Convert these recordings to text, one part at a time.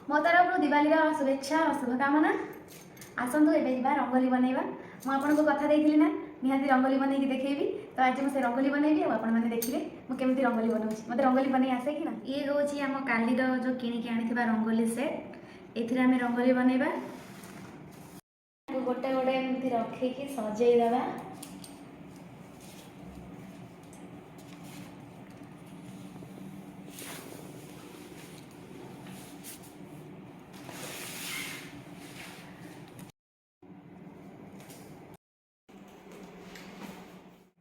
मो तरफ दिवाली शुभेच्छा और शुभकामना। आसतु ए रंगोली बनैबा। मुझे कथा देती ना निहाती रंगोली बनई देखेबी। तो आज मुझे रंगोली बनैबी और आपने देखिए मुझे रंगोली बनाऊँ। मत रंगोली बनई आसे कि ना। ये हूँ आम कालीर जो किणिकी आनी रंगोली सेट। ये आम रंगोली बनैबा। गोटे गोटे एमती रखिकी सजेदेवा।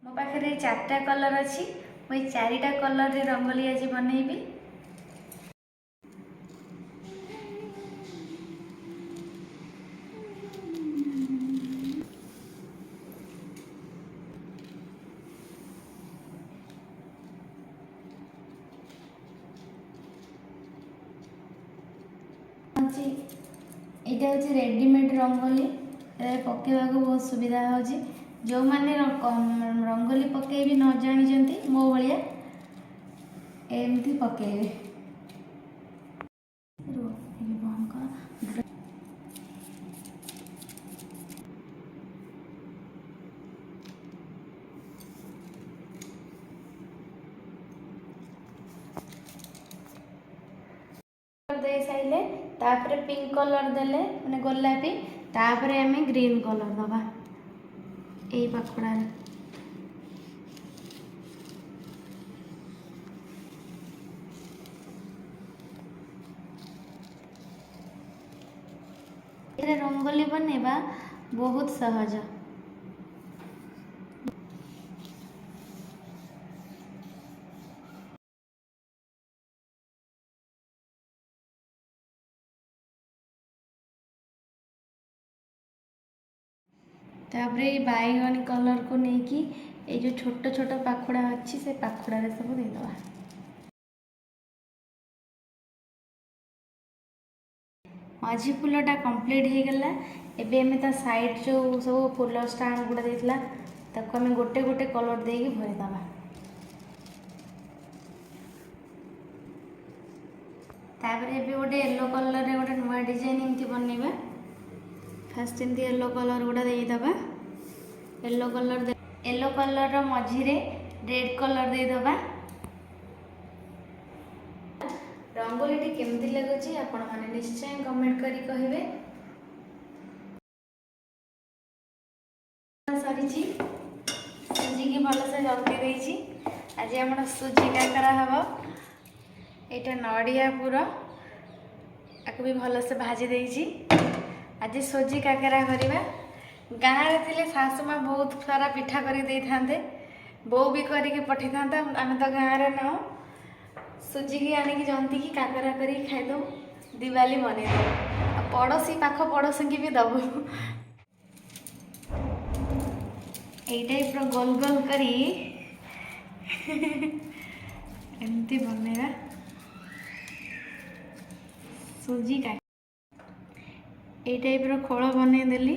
मो पाखे चार्टा कलर अच्छी मुझे चारिटा कलर रे रंगोली आज बनैबी। यहाँ हूँ रेडीमेड रंगोली पकेवा को बहुत सुविधा हो। जो मैंने रंगोली पकई भी न जानी मो भाया एमती पकेबे। दे साइले तापर पिंक कलर देले माने गोलापी तापर आमे ग्रीन कलर दबा एई पाखुड़ा रे रंगोली बनेबा बहुत सहज। तापर ये बैगन कलर को लेकिन ये जो छोट छोट पाखुड़ा अच्छी से पाखुड़ा सब देदबा। मझी फूलटा कंप्लीट हो गला। एबे ता साइड जो सब फूल स्टांड गुड़ा देला ताको हमें गोटे गोटे कलर देकी भरीदबा। तापर एबे गोटे येलो कलर रे गोटे नुआ डिजाइन एमती बनैबा। फर्स्ट एमती येलो कलर गुड़ा देदबा। येलो कलर रो मझी रे रेड कलर देदबा। रंगोली केमती लगुच आपण मैंने निश्चय कमेंट करी कहिबे। सरी सुजी की भल से जल्दी देछि। आज हम सुजी काकरा हम यहाँ नड़िया पुर आपको भी भल से भाजी देछि। आज सुजी काकरा करवा। गाँव रे थिले सासु माँ बहुत सारा पिठा करी दे थांते। बो भी करके पठे था। आम तो गाँव रे न सुजी की आनिकी जंती की काकरा करी खाइदो दिवाली बनईदो पड़ोसी पाख पड़ोसी की भी दबु। यही टाइप गोल गोल करी एमती बनैबा सुजी का यही टाइप खोल बनईदेली।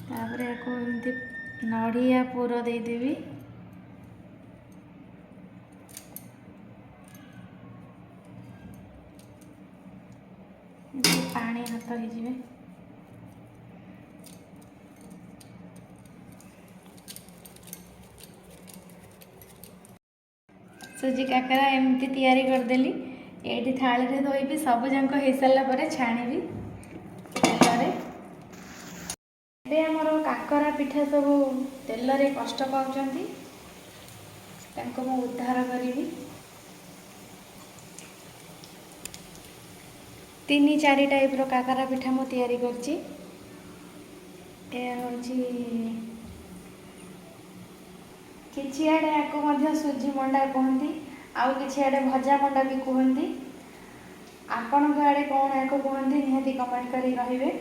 तापर याको एमती नड़िया पुर देदेवी। पानी हाथ हो सुजी काकरा एमती तैयारी करदेली। ये थाली रे धोईबी सब जाक हो सारा पर छाणीबी। आमर काकरा पिठा सब तेल रे कष्ट पाउचंती तांको मु उद्धार करी। 3-4 टाइप रो काकरा पिठा मु तैयारी करची। किछि आड़े आको मध्य सुजी मंडा कहती आउ किछि आड़े भजा मंडा भी कहती। आपण को आड़े कौन आको कहती निहाती कमेंट करी कहिबे।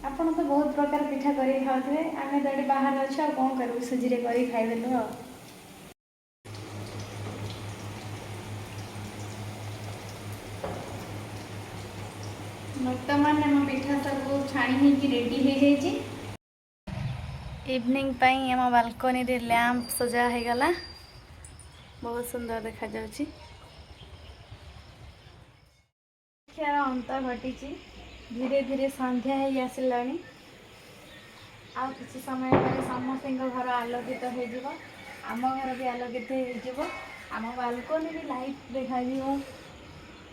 आपण तो बहुत प्रकार पिठा करी खाउथिबे। आमे तो एडी बाहर अछि आ कोन करबो सुजी रे करी खाइ देलु आ। वर्तमान आम पिठा सब छाणी हो रेडी हो जाइए। इवनिंग पाई आम बालकनी रे लैंप सजा हो गला। बहुत सुंदर देखा जाउची। ଅପେକ୍ଷାର ଅନ୍ତ ଘଟିଛି। ଧୀରେ ଧୀରେ ସନ୍ଧ୍ୟା ହେଇ ଆସିଲାଣି। ଆଉ କିଛି ସମୟ ପରେ ସମସ୍ତଙ୍କ ଘର ଆଲୋକିତ ହେଇଯିବ। ଆମ ଘର ବି ଆଲୋକିତ ହେଇଯିବ। ଆମ ବାଲକୋନି ବି ଲାଇଟ୍ ଦେଖାଯିବ।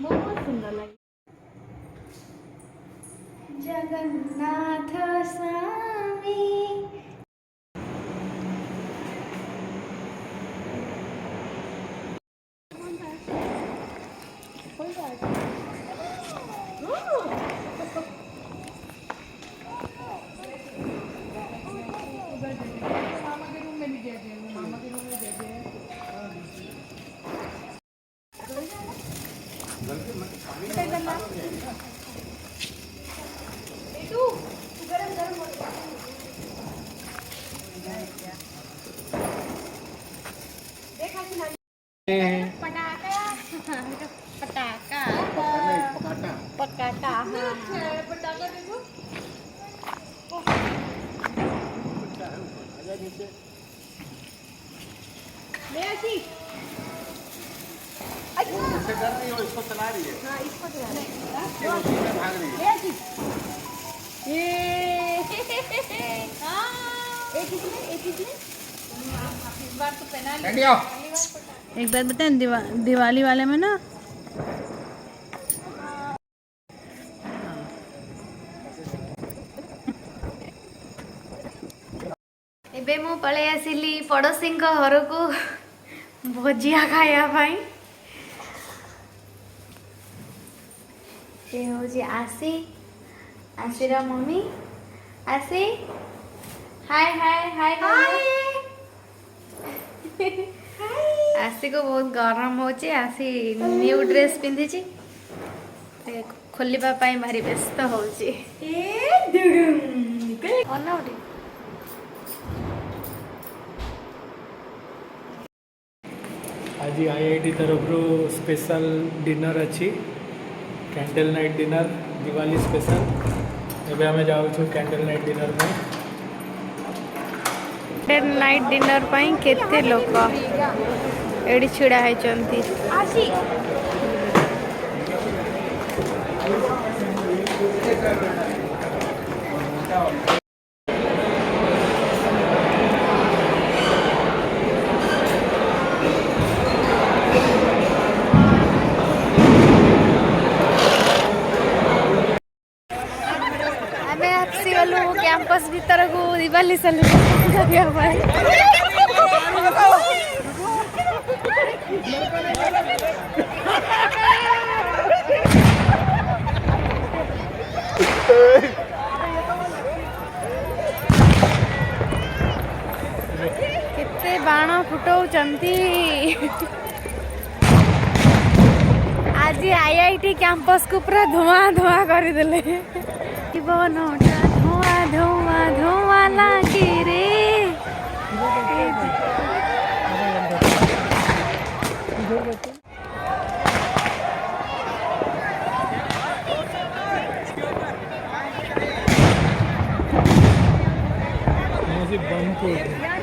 ବହୁତ ସୁନ୍ଦର ଲାଗେ। ଜଗନ୍ନାଥ ସ୍ୱାମୀ पटाखा पटाखा पटाखा पटाखा देखो। ले आशी इसे कर रही हो, इसको चला रही है। हाँ इसको चला रहे ये उसी में भाग रही है। ले आशी ये हाँ एक इसमें इस बार तो पहना लिया। एक बात बताएं दिवाली वाले में ना एबे मु पळे आसिली पड़ोसी घर को भजिया खाया पाई। ये होजी आसी आसीरा मम्मी आसी हाय हाय हाय आसी को बहुत गरम होची। आसी न्यू ड्रेस पिंधि खोलिबा पाई भारी व्यस्त होची। अनौटी आज आईआईटी तरफ स्पेशल डिनर अच्छी candle night dinner Diwali special. एबे हमें जाऊ कैंडल नाइट डिनर में। कैंडल नाइट डिनर पाई केते लोक एडी छिड़ा है चंती आसी कैंपस भीतर को दिवाली सेलिब्रेशन करने पाए। कितने बाण फुटाउचंती। आज आईआईटी कैंपस को पूरा धुआं धुआं कर देले। जीवनटा धुआं धुआं धुआं लागे रे। बंद